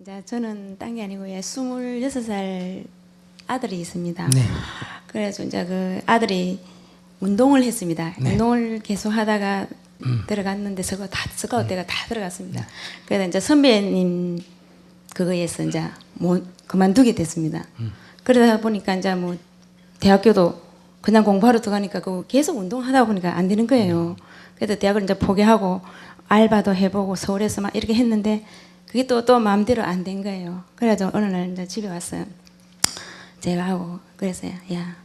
이제 저는 딴 게 아니고 26살 아들이 있습니다. 네. 그래서 이제 그 아들이 운동을 했습니다. 네. 운동을 계속 하다가 들어갔는데 스카우트가 다 들어갔습니다. 그래서 이제 선배님 그거에서 이제 뭐 그만두게 됐습니다. 그러다 보니까 이제 뭐 대학교도 그냥 공부하러 들어가니까 그 계속 운동하다 보니까 안 되는 거예요. 그래서 대학을 이제 포기하고 알바도 해보고 서울에서 막 이렇게 했는데 그게 또 마음대로 안 된 거예요. 그래서 어느 날 이제 집에 왔어요. 제가 하고 그래서 야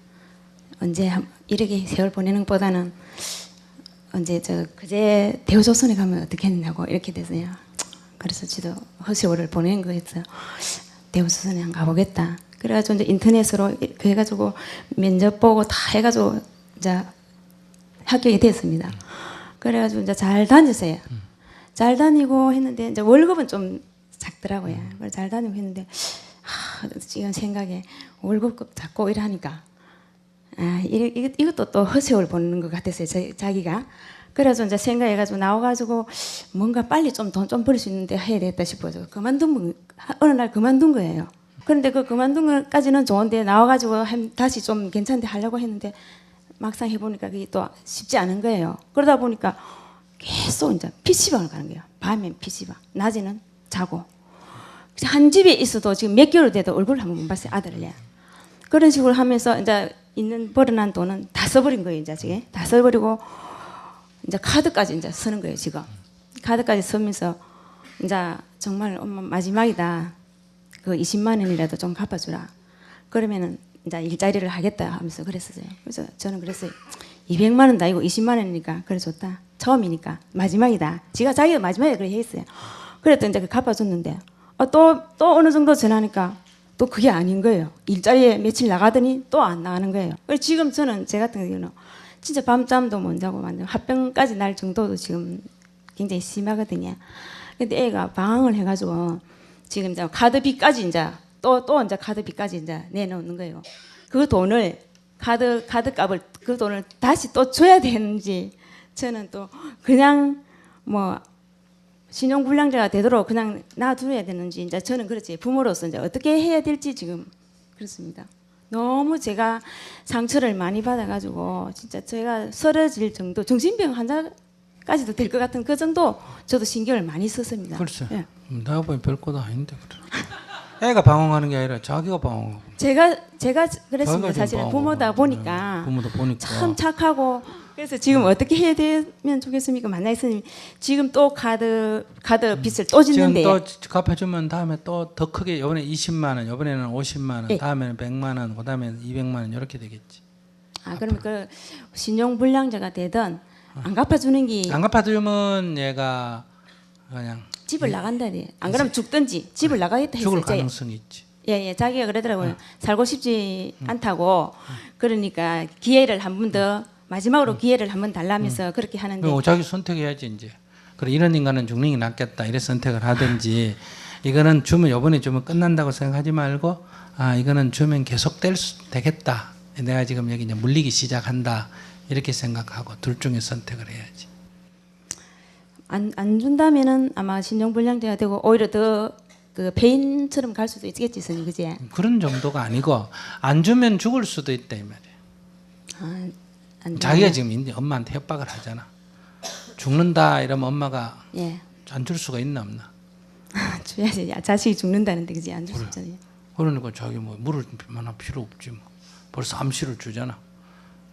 언제 이렇게 세월 보내는 것보다는 언제 그제 대우조선에 가면 어떻게 했냐고 이렇게 돼서요. 그래서 지도 허세월을 보낸 거였어요. 대우조선에 안 가보겠다. 그래가지고 이제 인터넷으로 해가지고 면접 보고 다 해가지고 이제 합격이 됐습니다. 그래가지고 이제 잘 다녔어요. 잘 다니고 했는데 이제 월급은 좀 작더라고요. 그래서 잘 다니고 했는데 지금 생각에 월급 작고 이러니까 이것도 또 허세월 보는 것 같았어요. 자기가. 그래서 이제 생각해가지고 나와가지고 뭔가 빨리 좀 돈 좀 벌 수 있는데 해야 되겠다 싶어서 어느 날 그만둔 거예요. 그런데 그 그만둔 것까지는 좋은데 나와가지고 다시 좀 괜찮은데 하려고 했는데 막상 해보니까 그게 또 쉽지 않은 거예요. 그러다 보니까 계속 이제 PC방을 가는 거예요. 밤엔 PC방, 낮에는 자고. 한 집에 있어도 지금 몇 개월 돼도 얼굴을 한번 못 봤어요, 아들을. 그런 식으로 하면서 이제 있는 벌어난 돈은 다 써버린 거예요, 이제 지금. 다 써버리고 이제 카드까지 이제 쓰는 거예요, 지금. 카드까지 쓰면서 이제 정말 엄마 마지막이다. 그 20만 원이라도 좀 갚아주라. 그러면은 이제 일자리를 하겠다 하면서 그랬어요. 그래서 저는 그랬어요. 200만 원도 아니고 20만 원이니까 그래 좋다. 처음이니까 마지막이다. 자기가 마지막에 그래 했어요. 그랬더니 이제 그 갚아줬는데 또 어느 정도 지나니까 또 그게 아닌 거예요. 일자리에 며칠 나가더니 또 안 나가는 거예요. 그래서 지금 저는 제 같은 경우는 진짜 밤잠도 못 자고 완전 합병까지 날 정도도 지금 굉장히 심하거든요. 근데 애가 방황을 해가지고 지금 이제 카드비까지 이제 또 이제 카드비까지 이제 내놓는 거예요. 그 돈을 카드 값을 그 돈을 다시 또 줘야 되는지 저는 또 그냥 뭐 신용불량자가 되도록 그냥 놔둬야 되는지 이제 저는 그렇지 부모로서 이제 어떻게 해야 될지 지금 그렇습니다. 너무 제가 상처를 많이 받아가지고 진짜 제가 쓰러질 정도 정신병 환자까지도 될 것 같은 그 정도 저도 신경을 많이 썼습니다. 글쎄. 예. 내가 보니 별거도 아닌데 그래. 애가 방황하는 게 아니라 자기가 방황하고. 제가 그랬습니다. 자기가 사실은 방황하고. 부모다 보니까 부모도 보니까. 참 착하고 그래서 지금 어떻게 해야 되면 좋겠습니까? 만나 있으니 지금 또 카드 빚을 또 짓는데 지금 또 갚아주면 다음에 또 더 크게 이번에 20만 원, 이번에는 50만 원, 예. 다음에는 100만 원, 그다음에는 200만 원 이렇게 되겠지. 그럼 그 신용불량자가 되든 안 갚아주는 게 안 갚아주면 얘가 그냥 집을 나간다니. 안 그러면 죽든지 집을 나가겠다 했어요. 죽을 가능성이 있지. 예, 자기가 그러더라고요. 살고 싶지 않다고. 그러니까 기회를 한 번 더 마지막으로 기회를 한 번 달라면서 그렇게 하는데 자기 선택해야지 이제. 그래 이런 인간은 죽는 게 낫겠다 이래 선택을 하든지 이거는 주면 이번에 주면 끝난다고 생각하지 말고 이거는 주면 계속 되겠다. 내가 지금 여기 이제 물리기 시작한다 이렇게 생각하고 둘 중에 선택을 해야지. 안 준다면은 아마 신용불량자가 되고 오히려 더 그 폐인처럼 갈 수도 있겠지, 선생님, 그지? 그런 정도가 아니고 안 주면 죽을 수도 있다 이 말이야. 자기가 지금 이제 엄마한테 협박을 하잖아. 죽는다 이러면 엄마가 예. 안 줄 수가 있나 없나? 줘야지. 자식이 죽는다는데 그지? 안 줄 수 있잖아요. 그러니까 자기 뭐 물을 만할 필요 없지 뭐. 벌써 암시를 주잖아.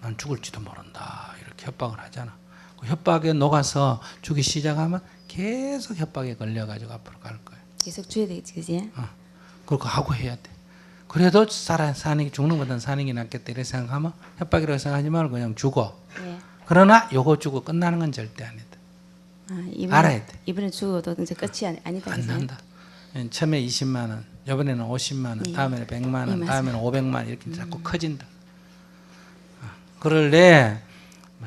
난 죽을지도 모른다 이렇게 협박을 하잖아. 그 협박에 녹아서 주기 시작하면 계속 협박에 걸려가지고 앞으로 갈 거야. 계속 줘야 되겠지, 그지? 그렇게 하고 해야 돼. 그래도 사는 게 죽는 것보다는 사는 게 낫겠다 이렇게 생각하면 협박이라고 생각하지 말고 그냥 죽어. 예. 그러나 요거 주고 끝나는 건 절대 아니다. 알아야 돼. 이번에 죽어도 이제 끝이 아니다, 안 그지? 난다. 처음에 20만 원, 이번에는 50만 원, 네. 다음에는 100만 원, 네, 다음에는 500만 원 이렇게 자꾸 커진다. 그럴래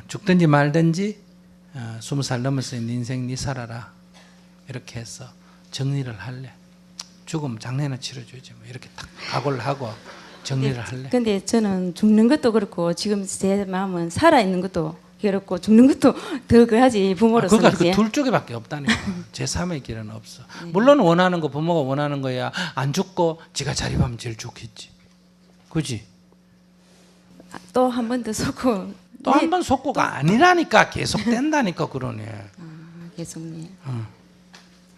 죽든지 말든지 20살 넘어서 네 인생 네 살아라 이렇게 해서 정리를 할래. 죽으면 장례나 치러주지 뭐 이렇게 딱 각오를 하고 정리를 할래. 근데 저는 죽는 것도 그렇고 지금 제 마음은 살아 있는 것도 괴롭고 죽는 것도 더 그하지 부모로서. 그러니까 그 둘 쪽에밖에 없다니까. 제3의 길은 없어. 물론 원하는 거 부모가 원하는 거야. 안 죽고 지가 자립하면 제일 좋겠지. 그지? 또 한 번 더 속고 또 한 번 속고가 아니라니까. 계속 된다니까. 그러네. 계속 네. 응.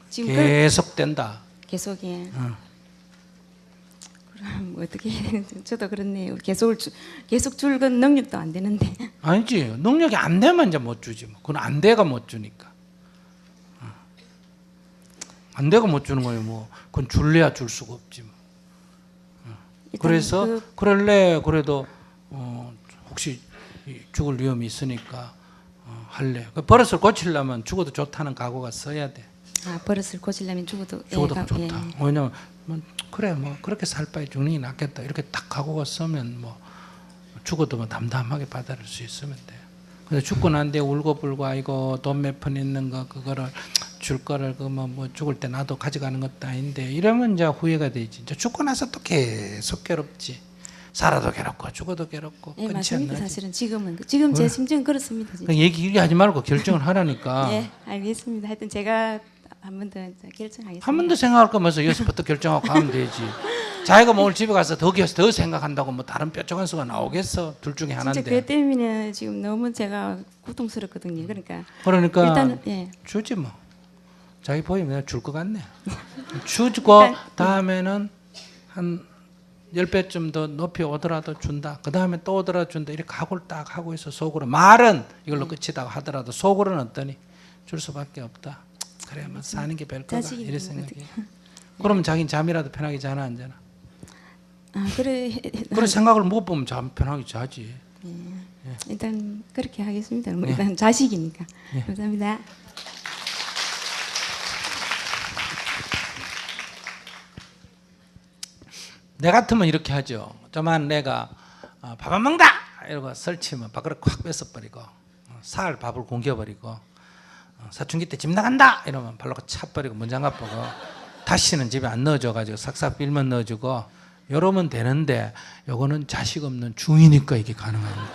지금 계속 된다. 계속이. 응. 그럼 어떻게 해야 되는지 저도 그렇네요. 계속 줄건 능력도 안 되는데. 아니지. 능력이 안 되면 이제 못 주지. 뭐. 그건 안 돼가 못 주니까. 안 돼가 못 주는 거예요. 뭐 그건 줄래야 줄 수가 없지. 뭐. 그래서 그럴래 그래도 혹시 죽을 위험이 있으니까 할래. 버릇을 고치려면 죽어도 좋다는 각오가 써야 돼. 버릇을 고치려면 죽어도 좋다. 왜냐면 그래 뭐 그렇게 살 바에 죽는 게 낫겠다 이렇게 딱 각오가 서면 뭐 죽어도 뭐 담담하게 받아들일 수 있으면 돼. 근데 죽고 난 뒤에 울고불고 아이고 돈 몇 푼 있는 거 그거를 줄 거를 뭐 죽을 때 나도 가져가는 것도 아닌데 이러면 이제 후회가 되지. 이제 죽고 나서 또 계속 괴롭지. 살아도 괴롭고 죽어도 괴롭고. 네, 끝이 맞습니다. 안 나지. 사실은 지금 제 심정은 그렇습니다. 진짜. 그러니까 얘기하지 말고 결정을 하라니까. 네, 알겠습니다. 하여튼 제가 한 번 더 결정하겠습니다. 한 번 더 생각할 거면서 여기서부터 결정하고 가면 되지. 자기가 뭐 오늘 집에 가서 더 생각한다고 뭐 다른 뾰족한 수가 나오겠어. 둘 중에 하나인데. 진짜 그 때문에 지금 너무 제가 고통스럽거든요. 그러니까 일단은 예. 주지 뭐. 자기 보이면 내가 줄 것 같네. 주고 다음에는 한 10배쯤 더 높이 오더라도 준다. 그 다음에 또 오더라도 준다. 이렇게 각오를 딱 하고 있어. 속으로. 말은 이걸로 끝이다 하더라도 속으로는 어떠니? 줄 수밖에 없다. 그래 뭐 사는 게 별거다. 이래 생각해. 그러면 자기는 잠이라도 편하게 자나 안 자나? 그래 생각을 못 보면 잠 편하게 자지. 일단 그렇게 하겠습니다. 일단 자식이니까. 감사합니다. 내 같으면 이렇게 하죠. 저만 내가 밥 안 먹다 이러고 설치면 밥그릇 콱 뺏어버리고 살 밥을 공겨버리고 사춘기 때 집 나간다 이러면 발로 차버리고 문장갑 보고 다시는 집에 안 넣어줘가지고 싹싹 빌면 넣어주고 이러면 되는데 요거는 자식 없는 중이니까 이게 가능합니다.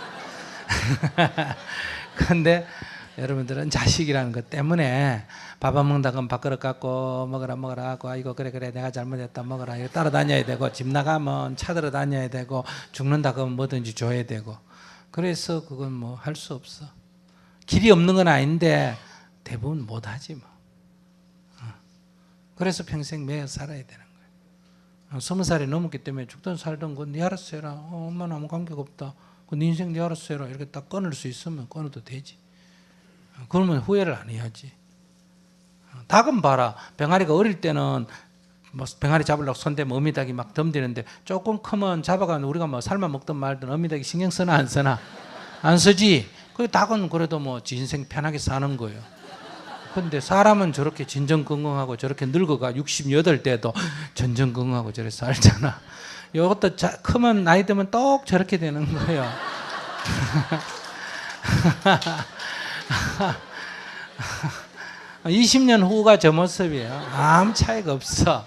그런데 여러분들은 자식이라는 것 때문에 밥 안 먹는다 그러면 밥그릇 갖고 먹으라 하고 아이고 그래 내가 잘못했다 먹어라 이거 따라다녀야 되고 집 나가면 찾으러 다녀야 되고 죽는다 그러면 뭐든지 줘야 되고 그래서 그건 뭐 할 수 없어. 길이 없는 건 아닌데 대부분 못하지 뭐. 그래서 평생 매여 살아야 되는 거예요. 20살이 넘었기 때문에 죽든 살든 그건 네 알아서 해라. 엄마는 아무 관계가 없다. 네 인생 네 알아서 해라. 이렇게 딱 끊을 수 있으면 끊어도 되지. 그러면 후회를 안 해야지. 닭은 봐라. 병아리가 어릴 때는 뭐 병아리 잡으려고 손대면 어미닭이 막 덤비는데 조금 크면 잡아가면 우리가 뭐 삶아 먹든 말든 어미닭이 신경 쓰나 안 쓰나? 안 쓰지. 그 닭은 그래도 뭐 지 인생 편하게 사는 거예요. 근데 사람은 저렇게 진정건강하고 저렇게 늙어가 68대도 전전건강하고 저렇게 살잖아. 이것도 크면 나이 들면 똑 저렇게 되는 거예요. 20년 후가 저 모습이에요. 아무 차이가 없어.